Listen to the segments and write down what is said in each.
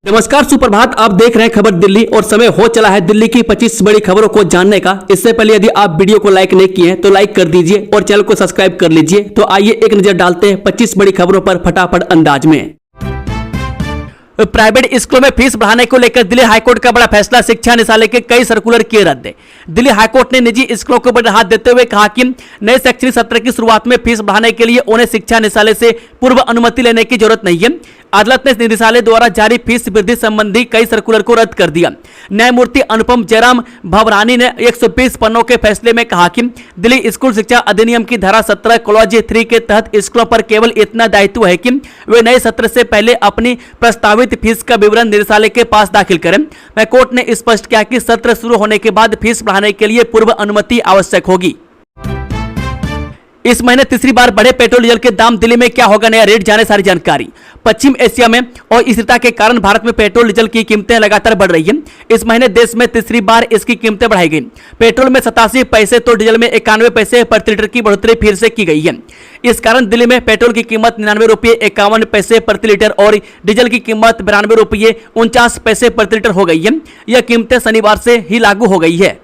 नमस्कार, सुप्रभात। आप देख रहे हैं खबर दिल्ली और समय हो चला है दिल्ली की 25 बड़ी खबरों को जानने का। इससे पहले यदि आप वीडियो को लाइक नहीं किए हैं तो लाइक कर दीजिए और चैनल को सब्सक्राइब कर लीजिए। तो आइए एक नजर डालते हैं 25 बड़ी खबरों पर फटाफट अंदाज में। प्राइवेट स्कूलों में फीस बढ़ाने को लेकर दिल्ली हाईकोर्ट का बड़ा फैसला। शिक्षा निदेशालय के कई सर्कुलर किए रद्द। दिल्ली हाईकोर्ट ने निजी स्कूलों को बड़ी राहत देते हुए कहा कि नए शैक्षणिक सत्र की शुरुआत में फीस बढ़ाने के लिए उन्हें शिक्षा निदेशालय से पूर्व अनुमति लेने की जरूरत नहीं है। अदालत ने निदेशालय द्वारा जारी फीस वृद्धि संबंधी कई सर्कुलर को रद्द कर दिया। न्यायमूर्ति अनुपम जयराम भवरानी ने 120 पन्नों के फैसले में कहा कि दिल्ली स्कूल शिक्षा अधिनियम की धारा 17 क्लॉज 3 के तहत स्कूलों पर केवल इतना दायित्व है कि वे नए सत्र से पहले अपनी प्रस्तावित फीस का विवरण निदेशालय के पास दाखिल करें। कोर्ट ने स्पष्ट किया कि सत्र शुरू होने के बाद फीस बढ़ाने के लिए पूर्व अनुमति आवश्यक होगी। इस महीने तीसरी बार बढ़े पेट्रोल डीजल के दाम। दिल्ली में क्या होगा नया रेट, जाने सारी जानकारी। पश्चिम एशिया में अस्थिरता के कारण भारत में पेट्रोल डीजल की कीमतें लगातार बढ़ रही हैं। इस महीने देश में तीसरी बार इसकी कीमतें बढ़ाई गई। पेट्रोल में 87 पैसे तो डीजल में 91 पैसे प्रति लीटर की बढ़ोतरी फिर से की गई है। इस कारण दिल्ली में पेट्रोल की कीमत 99 रुपये 51 पैसे प्रति लीटर और डीजल की कीमत 92 रुपये 49 पैसे प्रति लीटर हो गई है। यह कीमतें शनिवार से ही लागू हो गई है।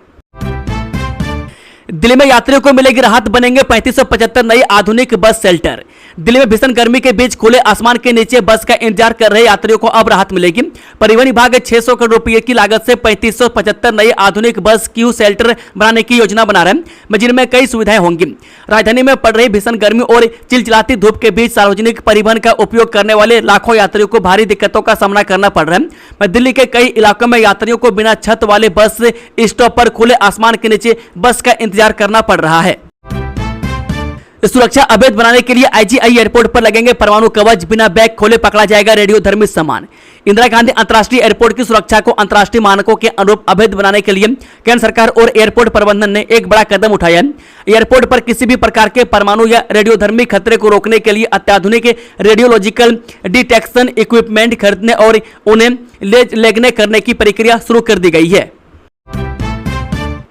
दिल्ली में यात्रियों को मिलेगी राहत, बनेंगे 3575 नए आधुनिक बस शेल्टर। दिल्ली में भीषण गर्मी के बीच खुले आसमान के नीचे बस का इंतजार कर रहे यात्रियों को अब राहत मिलेगी। परिवहन विभाग 600 करोड़ रुपए की लागत से 3575 नए आधुनिक बस क्यू शेल्टर बनाने की योजना बना रहे हैं, जिनमें कई सुविधाएं होंगी। राजधानी में पड़ रही भीषण गर्मी और चिलचिलाती धूप के बीच सार्वजनिक परिवहन का उपयोग करने वाले लाखों यात्रियों को भारी दिक्कतों का सामना करना पड़ रहा है। दिल्ली के कई इलाकों में यात्रियों को बिना छत वाले बस स्टॉप पर खुले आसमान के नीचे बस का इंतजार करना पड़ रहा है। सुरक्षा अवैध बनाने के लिए आईजीआई एयरपोर्ट पर लगेंगे परमाणु कवच, बिना बैग खोले पकड़ा जाएगा रेडियोधर्मी सामान। इंदिरा गांधी अंतर्राष्ट्रीय एयरपोर्ट की सुरक्षा को अंतर्राष्ट्रीय मानकों के अनुरूप अवैध बनाने के लिए केंद्र सरकार और एयरपोर्ट प्रबंधन ने एक बड़ा कदम उठाया है। एयरपोर्ट पर किसी भी प्रकार के परमाणु या रेडियोधर्मी खतरे को रोकने के लिए अत्याधुनिक रेडियोलॉजिकल डिटेक्शन इक्विपमेंट खरीदने और उन्हें लेगने करने की प्रक्रिया शुरू कर दी गई है।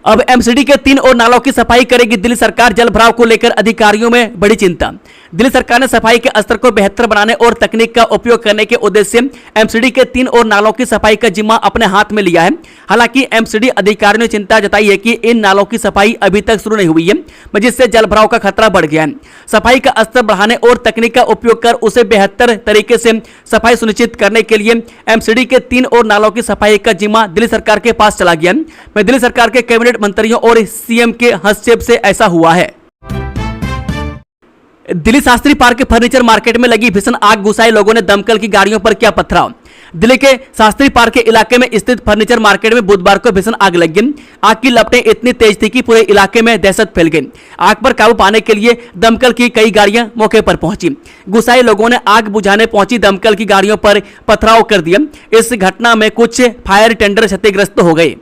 अब एमसीडी के 3 और नालों की सफाई करेगी दिल्ली सरकार। जल भराव को लेकर अधिकारियों में बड़ी चिंता। दिल्ली सरकार ने सफाई के स्तर को बेहतर बनाने और तकनीक का उपयोग करने के उद्देश्य से एमसीडी के 3 और नालों की सफाई का जिम्मा अपने हाथ में लिया है। हालांकि एमसीडी अधिकारियों ने चिंता जताई है कि इन नालों की सफाई अभी तक शुरू नहीं हुई है, जिससे जल भराव का खतरा बढ़ गया है। सफाई का स्तर बढ़ाने और तकनीक का उपयोग कर उसे बेहतर तरीके से सफाई सुनिश्चित करने के लिए एमसीडी के 3 और नालों की सफाई का जिम्मा दिल्ली सरकार के पास चला गया है। दिल्ली सरकार के कैबिनेट मंत्रियों और सीएम के हस्तक्षेप से ऐसा हुआ है। दिल्ली शास्त्री पार्क के फर्नीचर मार्केट में लगी भीषण आग, घुसाई लोगों ने दमकल की गाड़ियों पर किया पथराव। दिल्ली के शास्त्री पार्क के इलाके में स्थित फर्नीचर मार्केट में बुधवार को भीषण आग लग गई। आग की लपटें इतनी तेज थी कि पूरे इलाके में दहशत फैल गई। आग पर काबू पाने के लिए दमकल की कई गाड़ियां मौके पर पहुंची। गुस्साए लोगों ने आग बुझाने पहुंची दमकल की गाड़ियों पर पथराव कर दिया। इस घटना में कुछ फायर टेंडर क्षतिग्रस्त हो गए।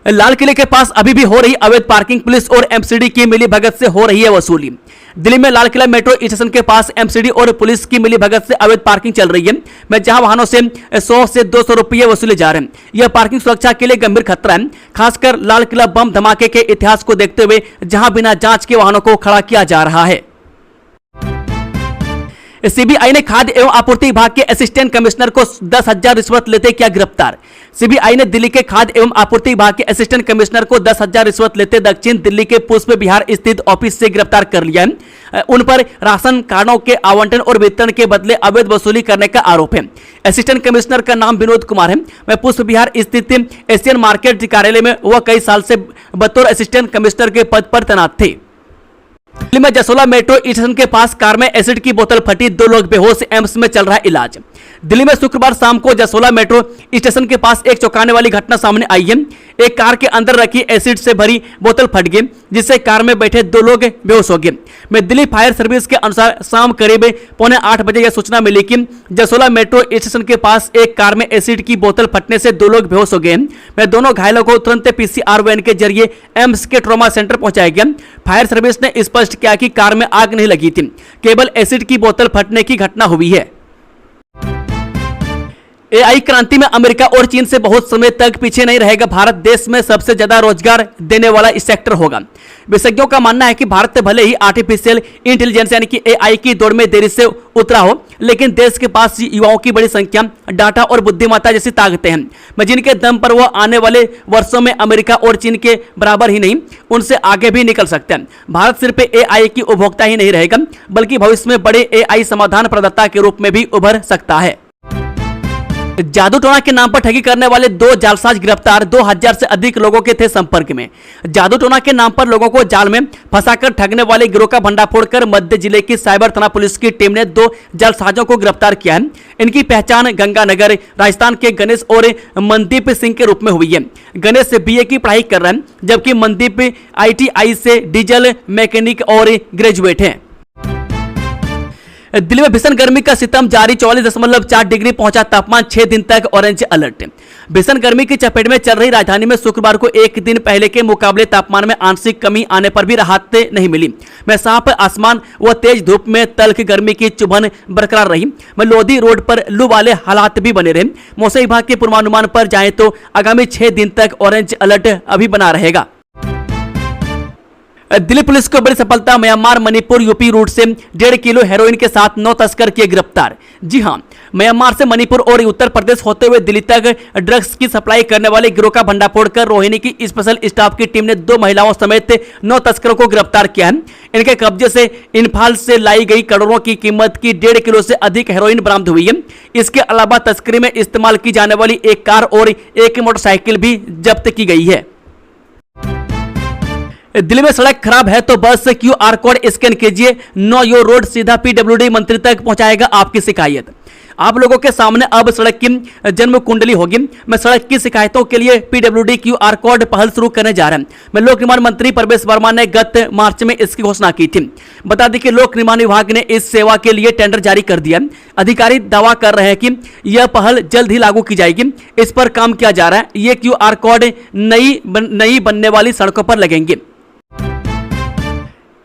लाल किले के पास अभी भी हो रही अवैध पार्किंग, पुलिस और एमसीडी की मिलीभगत से हो रही है वसूली। दिल्ली में लाल किला मेट्रो स्टेशन के पास एमसीडी और पुलिस की मिलीभगत से अवैध पार्किंग चल रही है, जहां वाहनों से 100 से 200 रुपये वसूले जा रहे हैं। यह पार्किंग सुरक्षा के लिए गंभीर खतरा है, खासकर लाल किला बम धमाके के इतिहास को देखते हुए, जहां बिना जांच के वाहनों को खड़ा किया जा रहा है। सीबीआई ने खाद्य एवं आपूर्ति विभाग के असिस्टेंट कमिश्नर को 10,000 रिश्वत लेते किया गिरफ्तार। सीबीआई ने दिल्ली के खाद्य एवं आपूर्ति विभाग के असिस्टेंट कमिश्नर को 10,000 रिश्वत लेते दक्षिण दिल्ली के पुष्प विहार स्थित ऑफिस से गिरफ्तार कर लिया है। उन पर राशन कार्डों के आवंटन और वितरण के बदले अवैध वसूली करने का आरोप है। असिस्टेंट कमिश्नर का नाम विनोद कुमार है। वह पुष्प विहार स्थित एशियन मार्केट कार्यालय में वह कई साल से बतौर असिस्टेंट कमिश्नर के पद पर तैनात थे। दिल्ली में जसोला मेट्रो स्टेशन के पास कार में एसिड की बोतल फटी, 2 लोग बेहोश, एम्स में चल रहा है इलाज। दिल्ली में शुक्रवार शाम को जसोला मेट्रो स्टेशन के पास एक चौंकाने वाली घटना सामने आई है। एक कार के अंदर रखी एसिड से भरी बोतल फट गई, जिससे कार में बैठे 2 लोग बेहोश हो गए। दिल्ली फायर सर्विस के अनुसार शाम करीब 7:45 बजे यह सूचना मिली कि जसोला मेट्रो स्टेशन के पास एक कार में एसिड की बोतल फटने से 2 लोग बेहोश हो गए। वे दोनों घायलों को तुरंत पीसीआर वैन के जरिए एम्स के ट्रॉमा सेंटर पहुंचाया गया। फायर सर्विस ने स्पष्ट किया कि कार में आग नहीं लगी थी, केवल एसिड की बोतल फटने की घटना हुई है। एआई क्रांति में अमेरिका और चीन से बहुत समय तक पीछे नहीं रहेगा। भारत देश में सबसे ज्यादा रोजगार देने वाला सेक्टर होगा। विशेषज्ञों का मानना है कि भारत भले ही आर्टिफिशियल इंटेलिजेंस यानी कि एआई की दौड़ में देरी से उतरा हो, लेकिन देश के पास युवाओं की बड़ी संख्या, डाटा और बुद्धिमत्ता जैसी ताकतें हैं, जिनके दम पर वह आने वाले वर्षों में अमेरिका और चीन के बराबर ही नहीं, उनसे आगे भी निकल सकते हैं। भारत सिर्फ एआई की उपभोक्ता ही नहीं रहेगा, बल्कि भविष्य में बड़े एआई समाधान प्रदाता के रूप में भी उभर सकता है। जादू टोना के नाम पर ठगी करने वाले 2 जालसाज गिरफ्तार। 2000 से अधिक लोगों के थे संपर्क में। जादू टोना के नाम पर लोगों को जाल में फंसाकर ठगने वाले गिरोह का भंडाफोड़ कर मध्य जिले की साइबर थाना पुलिस की टीम ने 2 जालसाजों को गिरफ्तार किया है। इनकी पहचान गंगानगर राजस्थान के गणेश और मनदीप सिंह के रूप में हुई है। गणेश से बीए की पढ़ाई कर रहे हैं, जबकि मनदीप आईटीआई से डीजल मैकेनिक और ग्रेजुएट है। दिल्ली में भीषण गर्मी का सितम जारी। 44.4 डिग्री पहुंचा तापमान। 6 दिन तक ऑरेंज अलर्ट। भीषण गर्मी की चपेट में चल रही राजधानी में शुक्रवार को एक दिन पहले के मुकाबले तापमान में आंशिक कमी आने पर भी राहत नहीं मिली। मैं साफ आसमान व तेज धूप में तल्ख गर्मी की चुभन बरकरार रही। मैं लोधी रोड पर लू वाले हालात भी बने रहे। मौसम विभाग के पूर्वानुमान पर जाए तो आगामी 6 दिन तक ऑरेंज अलर्ट अभी बना रहेगा। दिल्ली पुलिस को बड़ी सफलता। म्यांमार मणिपुर यूपी रूट से 1.5 किलो हेरोइन के साथ 9 तस्कर किए गिरफ्तार। जी हां, म्यांमार से मणिपुर और उत्तर प्रदेश होते हुए दिल्ली तक ड्रग्स की सप्लाई करने वाले गिरोह का भंडाफोड़ कर रोहिणी की स्पेशल स्टाफ की टीम ने 2 महिलाओं समेत 9 तस्करों को गिरफ्तार किया है। इनके कब्जे से इम्फाल से लाई गई करोड़ों की कीमत की 1.5 किलो से अधिक हेरोइन बरामद हुई है। इसके अलावा तस्करी में इस्तेमाल की जाने वाली एक कार और एक मोटरसाइकिल भी जब्त की गई है। दिल्ली में सड़क खराब है तो बस क्यूआर कोड स्कैन कीजिए। नो योर रोड सीधा पीडब्ल्यूडी मंत्री तक पहुंचाएगा आपकी शिकायत। आप लोगों के सामने अब सड़क की जन्म कुंडली होगी। मैं सड़क की शिकायतों के लिए पीडब्ल्यूडी क्यूआर कोड पहल शुरू करने जा रहा हूं। मैं लोक निर्माण मंत्री प्रवेश वर्मा ने गत मार्च में इसकी घोषणा की थी। बता दें कि लोक निर्माण विभाग ने इस सेवा के लिए टेंडर जारी कर दिया। अधिकारी दावा कर रहे हैं कि यह पहल जल्द ही लागू की जाएगी। इस पर काम किया जा रहा है। ये क्यूआर कोड नई बनने वाली सड़कों पर लगेंगे।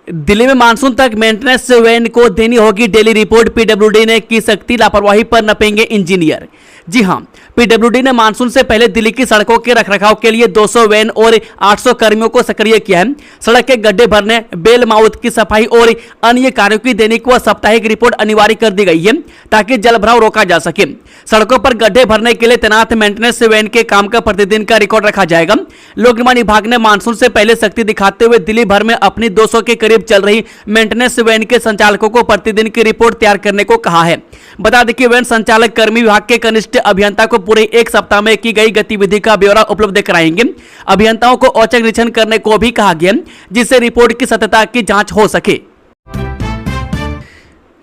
दिल्ली में मानसून तक मेंटेनेंस वैन को देनी होगी डेली रिपोर्ट। पीडब्ल्यूडी ने की सख्ती, लापरवाही पर नपेंगे इंजीनियर। जी हां, पीडब्ल्यूडी ने मानसून से पहले दिल्ली की सड़कों के रखरखाव के लिए 200 वैन और 800 कर्मियों को सक्रिय किया है। सड़क के गड्ढे भरने, बेल माउथ की सफाई और अन्य कार्यों की दैनिक व साप्ताहिक रिपोर्ट अनिवार्य कर दी गई है, ताकि जलभराव रोका जा सके। सड़कों पर गड्ढे भरने के लिए तैनात मेंटेनेंस वैन के काम का प्रतिदिन का रिकॉर्ड रखा जाएगा। लोक निर्माण विभाग ने मानसून से पहले सख्ती दिखाते हुए दिल्ली भर में अपनी 200 के करीब चल रही मेंटेनेंस वैन के संचालकों को प्रतिदिन की रिपोर्ट तैयार करने को कहा है। बता दें कि वैन संचालक कर्मी विभाग के कनिष्ठ अभियंता को पूरे 1 सप्ताह में की गई गतिविधि का ब्यौरा उपलब्ध कराएंगे। अभियंताओं को औचक निरीक्षण करने को भी कहा गया, जिससे रिपोर्ट की सत्यता की जांच हो सके।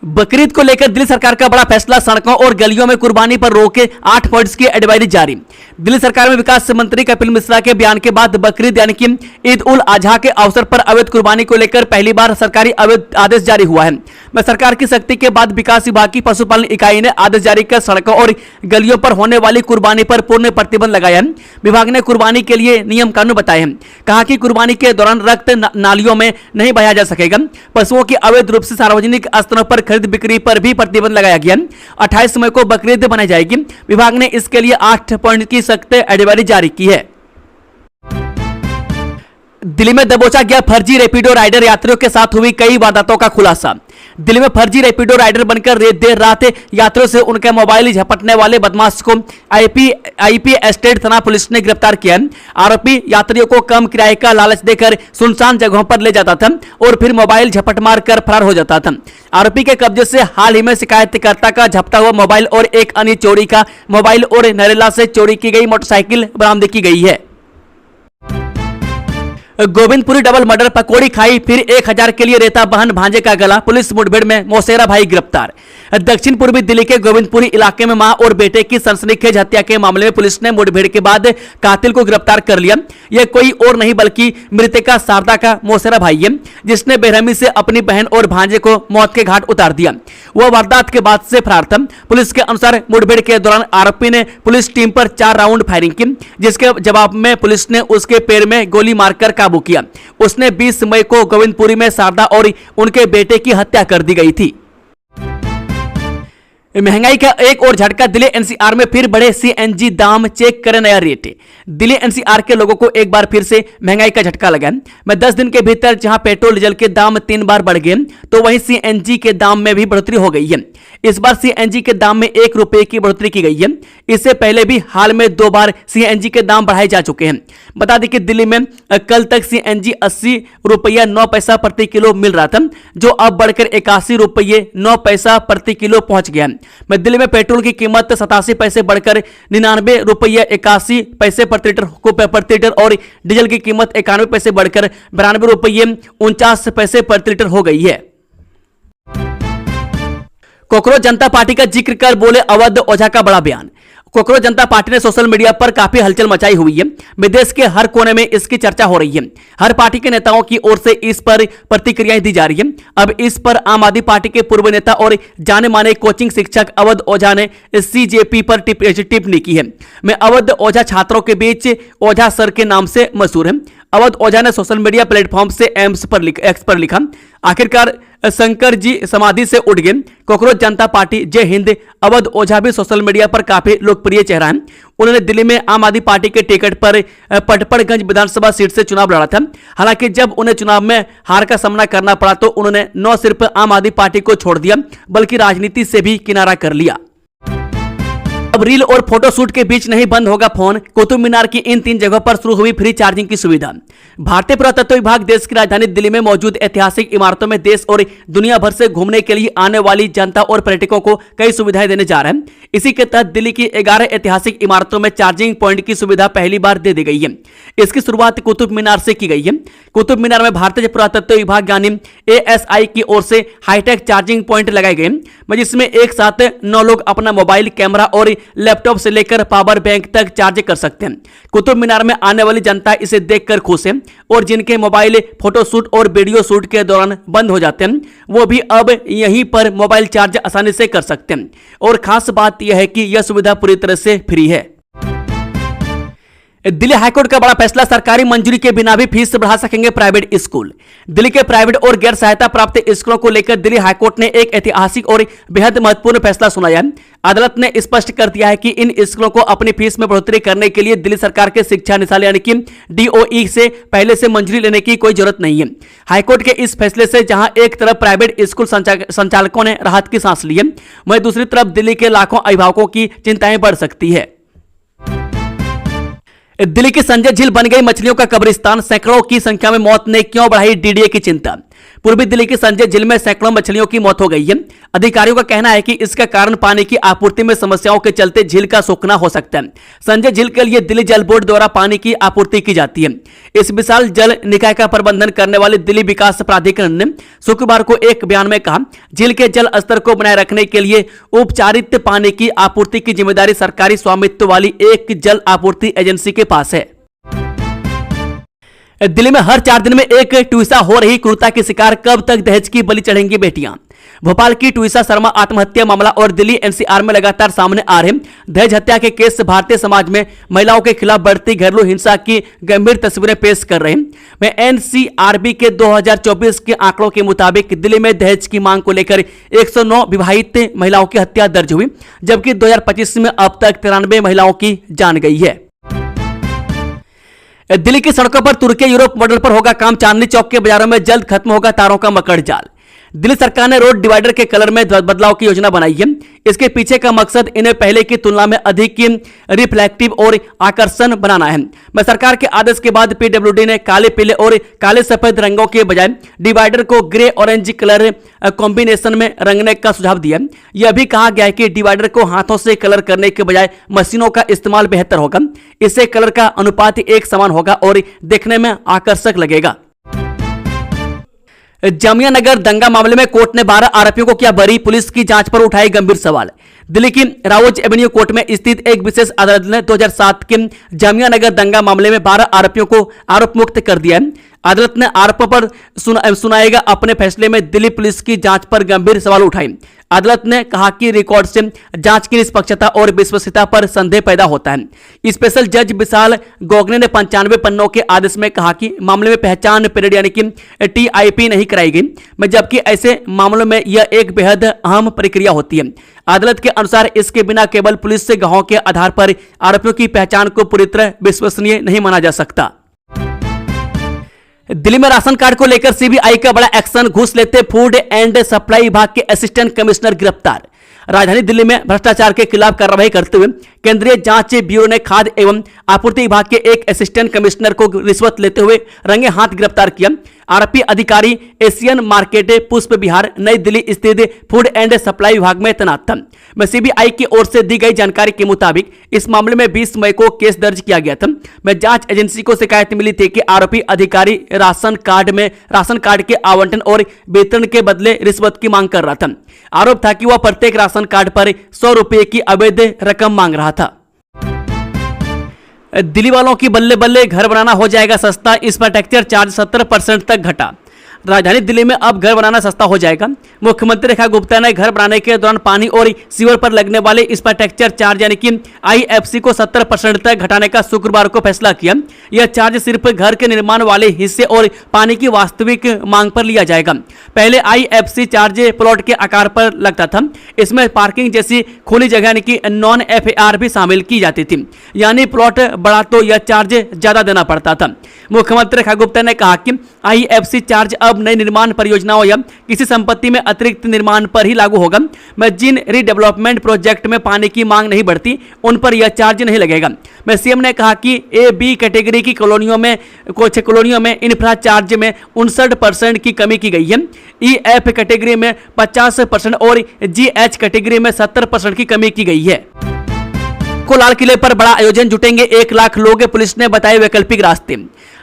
बकरीद को लेकर दिल्ली सरकार का बड़ा फैसला। सड़कों और गलियों में कुर्बानी पर रोके 8 पॉइंट्स की एडवाइजरी जारी। दिल्ली सरकार में विकास मंत्री कपिल मिश्रा के बयान के बाद बकरीद यानी कि ईद उल अजहा के अवसर पर अवैध कुर्बानी को लेकर पहली बार सरकारी अवैध आदेश जारी हुआ है। मैं सरकार की सख्ती के बाद विकास विभाग की पशुपालन इकाई ने आदेश जारी कर सड़कों और गलियों पर होने वाली कुर्बानी पर पूर्ण प्रतिबंध लगाया है। विभाग ने कुर्बानी के लिए नियम कानून बताए हैं। कहा कि कुर्बानी के दौरान रक्त नालियों में नहीं बहाया जा सकेगा। पशुओं की अवैध रूप से सार्वजनिक स्थलों पर खरीद बिक्री पर भी प्रतिबंध लगाया गया। 28 मई को बकरीद मनाई जाएगी। विभाग ने इसके लिए 8 पॉइंट की सख्त एडवाइजरी जारी की है। दिल्ली में दबोचा गया फर्जी रैपिडो राइडर। यात्रियों के साथ हुई कई वारदातों का खुलासा। दिल्ली में फर्जी रैपिडो राइडर बनकर देर रात यात्रियों से उनके मोबाइल झपटने वाले बदमाश को आईपी एस्टेट थाना पुलिस ने गिरफ्तार किया। आरोपी यात्रियों को कम किराए का लालच देकर सुनसान जगहों पर ले जाता था और फिर मोबाइल झपट मार कर फरार हो जाता था। आरोपी के कब्जे से हाल ही में शिकायतकर्ता का झपटा हुआ मोबाइल और एक अन्य चोरी का मोबाइल और नरेला से चोरी की गई मोटरसाइकिल बरामद की गई है। गोविंदपुरी डबल मर्डर, पकौड़ी खाई फिर 1000 के लिए रेता बहन भांजे का गला। पुलिस मुठभेड़ में मौसेरा भाई गिरफ्तार। दक्षिण पूर्वी दिल्ली के गोविंदपुरी इलाके में मां और बेटे की सनसनीखेज हत्या के मामले में पुलिस ने मुठभेड़ के बाद कातिल को गिरफ्तार कर लिया। यह कोई और नहीं बल्कि मृतका शारदा का मौसेरा भाई है, जिसने बेरहमी से अपनी बहन और भांजे को मौत के घाट उतार दिया। वह वारदात के बाद से फरार था। पुलिस के अनुसार मुठभेड़ के दौरान आरोपी ने पुलिस टीम पर 4 राउंड फायरिंग की, जिसके जवाब में पुलिस ने उसके पैर में गोली मारकर काबू किया। उसने 20 मई को गोविंदपुरी में शारदा और उनके बेटे की हत्या कर दी गई थी। महंगाई का एक और झटका, दिल्ली एनसीआर में फिर बढ़े सीएनजी दाम, चेक करें नया रेट। दिल्ली एनसीआर के लोगों को एक बार फिर से महंगाई का झटका लगा है। 10 दिन के भीतर जहां पेट्रोल डीजल के दाम 3 बार बढ़ गए, तो वहीं सीएनजी के दाम में भी बढ़ोतरी हो गई है। इस बार सीएनजी के दाम में 1 रुपए की बढ़ोतरी की गई है। इससे पहले भी हाल में 2 बार सीएनजी के दाम बढ़ाए जा चुके हैं। बता दें कि दिल्ली में कल तक सीएनजी 80 रुपया 9 पैसा प्रति किलो मिल रहा था, जो अब बढ़कर 81 रुपये 9 पैसा प्रति किलो पहुंच गया है। दिल्ली में पेट्रोल की कीमत 87 पैसे बढ़कर 99 रुपये 81 पैसे प्रति लीटर और डीजल की कीमत 91 पैसे बढ़कर 92 रुपये 49 पैसे प्रति लीटर हो गई है। कोकरोच जनता पार्टी का जिक्र कर बोले अवध ओझा का बड़ा बयान। कोकरोच जनता पार्टी ने सोशल मीडिया पर काफी हलचल मचाई हुई है। विदेश के हर कोने में इसकी चर्चा हो रही है। हर पार्टी के नेताओं की ओर से इस पर प्रतिक्रियाएं दी जा रही है। अब इस पर आम आदमी पार्टी के पूर्व नेता और जाने माने कोचिंग शिक्षक अवध ओझा ने सीजेपी पर टिप्पणी की है। मैं अवध ओझा छात्रों के बीच ओझा सर के नाम से मशहूर है। अवध ओझा ने सोशल मीडिया प्लेटफॉर्म से एक्स पर लिखा, आखिरकार शंकर जी समाधि से उठ गए। कोकरोच जनता पार्टी जय हिंद। अवध ओझा भी सोशल मीडिया पर काफी लोकप्रिय चेहरा है। उन्होंने दिल्ली में आम आदमी पार्टी के टिकट पर पटपड़गंज विधानसभा सीट से चुनाव लड़ा था। हालांकि जब उन्हें चुनाव में हार का सामना करना पड़ा तो उन्होंने न सिर्फ आम आदमी पार्टी को छोड़ दिया, बल्कि राजनीति से भी किनारा कर लिया। अब रील और फोटोशूट के बीच नहीं बंद होगा फोन। कुतुब मीनार की इन 3 जगहों पर शुरू हुई फ्री चार्जिंग की सुविधा। भारतीय पुरातत्व विभाग देश की राजधानी दिल्ली में मौजूद ऐतिहासिक इमारतों में देश और दुनिया भर से घूमने के लिए आने वाली जनता और पर्यटकों को कई सुविधाएं देने जा रहे हैं। इसी के तहत दिल्ली की 11 ऐतिहासिक इमारतों में चार्जिंग पॉइंट की सुविधा पहली बार दे दी गई है। इसकी शुरुआत कुतुब मीनार से की गई है। कुतुब मीनार में भारतीय पुरातत्व विभाग यानी ASI की ओर से हाईटेक चार्जिंग पॉइंट लगाए गए, जिसमें एक साथ 9 लोग अपना मोबाइल, कैमरा और लैपटॉप से लेकर पावर बैंक तक चार्ज कर सकते हैं। कुतुब मीनार में आने वाली जनता इसे देखकर खुश है और जिनके मोबाइल फोटोशूट और वीडियो शूट के दौरान बंद हो जाते हैं, वो भी अब यहीं पर मोबाइल चार्ज आसानी से कर सकते हैं। और खास बात यह है कि यह सुविधा पूरी तरह से फ्री है। दिल्ली हाईकोर्ट का बड़ा फैसला, सरकारी मंजूरी के बिना भी फीस बढ़ा सकेंगे प्राइवेट स्कूल। दिल्ली के प्राइवेट और गैर सहायता प्राप्त स्कूलों को लेकर दिल्ली हाईकोर्ट ने एक ऐतिहासिक और बेहद महत्वपूर्ण फैसला सुनाया। अदालत ने स्पष्ट कर दिया है कि इन स्कूलों को अपनी फीस में बढ़ोतरी करने के लिए दिल्ली सरकार के शिक्षा निदेशालय यानी कि DOE से पहले से मंजूरी लेने की कोई जरूरत नहीं है। हाईकोर्ट के इस फैसले से जहां एक तरफ प्राइवेट स्कूल संचालकों ने राहत की सांस ली है, वहीं दूसरी तरफ दिल्ली के लाखों अभिभावकों की चिंताएं बढ़ सकती है। दिल्ली की संजय झील बन गई मछलियों का कब्रिस्तान, सैकड़ों की संख्या में मौत ने क्यों बढ़ाई DDA की चिंता। पूर्वी दिल्ली की संजय झील में सैकड़ों मछलियों की मौत हो गई है। अधिकारियों का कहना है कि इसका कारण पानी की आपूर्ति में समस्याओं के चलते झील का सूखना हो सकता है। संजय झील के लिए दिल्ली जल बोर्ड द्वारा पानी की आपूर्ति की जाती है। इस विशाल जल निकाय का प्रबंधन करने वाले दिल्ली विकास प्राधिकरण ने शुक्रवार को एक बयान में कहा, झील के जल स्तर को बनाए रखने के लिए उपचारित पानी की आपूर्ति की जिम्मेदारी सरकारी स्वामित्व वाली एक जल आपूर्ति एजेंसी के पास है। दिल्ली में हर 4 दिन में एक ट्विसा हो रही क्रूरता के शिकार, कब तक दहेज की बलि चढ़ेंगी बेटियां। भोपाल की ट्विसा शर्मा आत्महत्या मामला और दिल्ली NCR में लगातार सामने आ रहे दहेज हत्या के केस भारतीय समाज में महिलाओं के खिलाफ बढ़ती घरेलू हिंसा की गंभीर तस्वीरें पेश कर रहे हैं। NCRB के 2024 के आंकड़ों के मुताबिक दिल्ली में दहेज की मांग को लेकर 109 विवाहित महिलाओं की हत्या दर्ज हुई, जबकि 2025 में अब तक 93 महिलाओं की जान गई है। दिल्ली की सड़कों पर तुर्की यूरोप मॉडल पर होगा काम, चांदनी चौक के बाजारों में जल्द खत्म होगा तारों का मकड़ जाल। दिल्ली सरकार ने रोड डिवाइडर के कलर में बदलाव की योजना बनाई है। इसके पीछे का मकसद इन्हें पहले की तुलना में अधिक रिफ्लेक्टिव और आकर्षण बनाना है। मैं सरकार के आदेश के बाद PWD ने काले, पीले और काले सफेद रंगों के बजाय डिवाइडर को ग्रे ऑरेंज कलर कॉम्बिनेशन में रंगने का सुझाव दिया। यह भी कहा गया है कि डिवाइडर को हाथों से कलर करने के बजाय मशीनों का इस्तेमाल बेहतर होगा। इससे कलर का अनुपात एक समान होगा और देखने में आकर्षक लगेगा। जामिया नगर दंगा मामले में कोर्ट ने 12 आरोपियों को किया बरी, पुलिस की जांच पर उठाए गंभीर सवाल। दिल्ली की राउज एवेन्यू कोर्ट में स्थित एक विशेष अदालत ने 2007 के जामिया नगर दंगा मामले में 12 आरोपियों को आरोप मुक्त कर दिया है। अदालत ने आरोपों पर सुनाएगा अपने फैसले में दिल्ली पुलिस की जांच पर गंभीर सवाल उठाए। अदालत ने कहा कि रिकॉर्ड से जांच की निष्पक्षता और विश्वसनीयता पर संदेह पैदा होता है। स्पेशल जज विशाल गोगने ने 95 पन्नों के आदेश में कहा कि मामले में पहचान परेड यानी कि TIP नहीं कराई गई, जबकि ऐसे मामलों में यह एक बेहद अहम प्रक्रिया होती है। अदालत के अनुसार इसके बिना केवल पुलिस से गवाहों के आधार पर आरोपियों की पहचान को पूरी तरह विश्वसनीय नहीं माना जा सकता। दिल्ली में राशन कार्ड को लेकर CBI का बड़ा एक्शन, घूस लेते फूड एंड सप्लाई विभाग के असिस्टेंट कमिश्नर गिरफ्तार। राजधानी दिल्ली में भ्रष्टाचार के खिलाफ कार्रवाई करते हुए केंद्रीय जांच ब्यूरो ने खाद्य एवं आपूर्ति विभाग के एक असिस्टेंट कमिश्नर को रिश्वत लेते हुए रंगे हाथ गिरफ्तार किया। आरोपी अधिकारी एशियन मार्केट पुष्प विहार नई दिल्ली स्थित फूड एंड सप्लाई विभाग में तैनात था। CBI की ओर से दी गई जानकारी के मुताबिक इस मामले में 20 मई को केस दर्ज किया गया था। जांच एजेंसी को शिकायत मिली थी कि आरोपी अधिकारी राशन कार्ड के आवंटन और वितरण के बदले रिश्वत की मांग कर रहा था। आरोप था कि वह प्रत्येक राशन कार्ड पर 100 रुपए की अवैध रकम मांग रहा था। दिल्ली वालों की बल्ले बल्ले, घर बनाना हो जाएगा सस्ता, इंफ्रास्ट्रक्चर चार्ज 70% तक घटा। राजधानी दिल्ली में अब घर बनाना सस्ता हो जाएगा। मुख्यमंत्री रेखा गुप्ता ने घर बनाने के दौरान पानी और सीवर पर लगने वाले इंफ्रास्ट्रक्चर चार्ज यानी कि IFC को 70% तक घटाने का शुक्रवार को फैसला किया। यह चार्ज सिर्फ घर के निर्माण वाले हिस्से और पानी की वास्तविक मांग पर लिया जाएगा। पहले IFC चार्ज प्लॉट के आकार पर लगता था। इसमें पार्किंग जैसी खुली जगह यानी कि नॉन FAR भी शामिल की जाती थी, यानी प्लॉट बड़ा तो यह चार्ज ज्यादा देना पड़ता था। मुख्यमंत्री रेखा गुप्ता ने कहा कि IFC चार्ज अब नई निर्माण परियोजनाओं या किसी संपत्ति में अतिरिक्त निर्माण पर ही लागू होगा। जिन रीडेवलपमेंट प्रोजेक्ट में पानी की मांग नहीं बढ़ती उन पर यह चार्ज नहीं लगेगा। CM ने कहा कि A-B कैटेगरी की कॉलोनियों में कुछ कॉलोनियों में इंफ्रा चार्ज में 59% की कमी की गई है। E-F कैटेगरी में 50% और G-H कैटेगरी में 70% की कमी की गई है। को लाल किले पर बड़ा आयोजन, जुटेंगे 1 लाख लोग, पुलिस ने बताए वैकल्पिक रास्ते।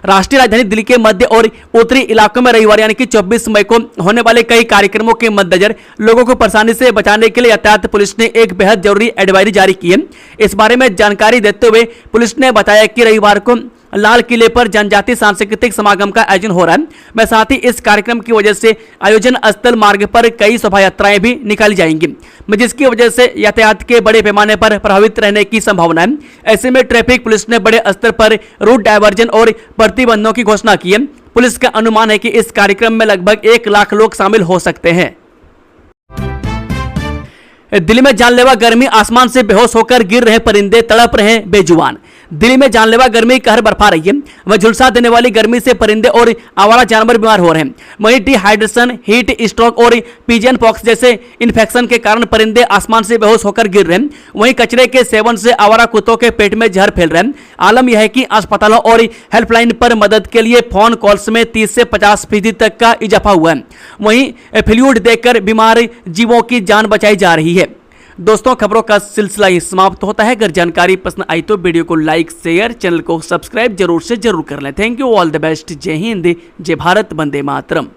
राष्ट्रीय राजधानी दिल्ली के मध्य और उत्तरी इलाकों में रविवार यानी कि 24 मई को होने वाले कई कार्यक्रमों के मद्देनजर लोगों को परेशानी से बचाने के लिए यातायात पुलिस ने एक बेहद जरूरी एडवाइजरी जारी की है। इस बारे में जानकारी देते हुए पुलिस ने बताया कि रविवार को लाल किले पर जनजातीय सांस्कृतिक समागम का आयोजन हो रहा है। साथ ही इस कार्यक्रम की वजह से आयोजन स्थल मार्ग पर कई शोभा यात्राएं भी निकाली जाएंगी, जिसकी वजह से यातायात के बड़े पैमाने पर प्रभावित रहने की संभावना है। ऐसे में ट्रैफिक पुलिस ने बड़े स्तर पर रूट डायवर्जन और प्रतिबंधों की घोषणा की है। पुलिस का अनुमान है कि इस कार्यक्रम में लगभग 1 लाख लोग शामिल हो सकते हैं। दिल्ली में जानलेवा गर्मी, आसमान से बेहोश होकर गिर रहे परिंदे, तड़प रहे बेजुबान। दिल्ली में जानलेवा गर्मी कहर बरपा रही है। वह झुलसा देने वाली गर्मी से परिंदे और आवारा जानवर बीमार हो रहे हैं। वहीं डिहाइड्रेशन, हीट स्ट्रोक और पिजन पॉक्स जैसे इन्फेक्शन के कारण परिंदे आसमान से बेहोश होकर गिर रहे हैं। वहीं कचरे के सेवन से आवारा कुत्तों के पेट में जहर फैल रहे हैं। आलम यह है कि अस्पतालों और हेल्पलाइन पर मदद के लिए फोन कॉल्स में 30 से 50% तक का इजाफा हुआ है। वहीं फ्लूइड देकर बीमार जीवों की जान बचाई जा रही है। दोस्तों, खबरों का सिलसिला ही समाप्त होता है। अगर जानकारी पसंद आई तो वीडियो को लाइक, शेयर, चैनल को सब्सक्राइब जरूर से जरूर कर लें। Thank you, all the best. जय हिंद, जय भारत, वंदे मातरम।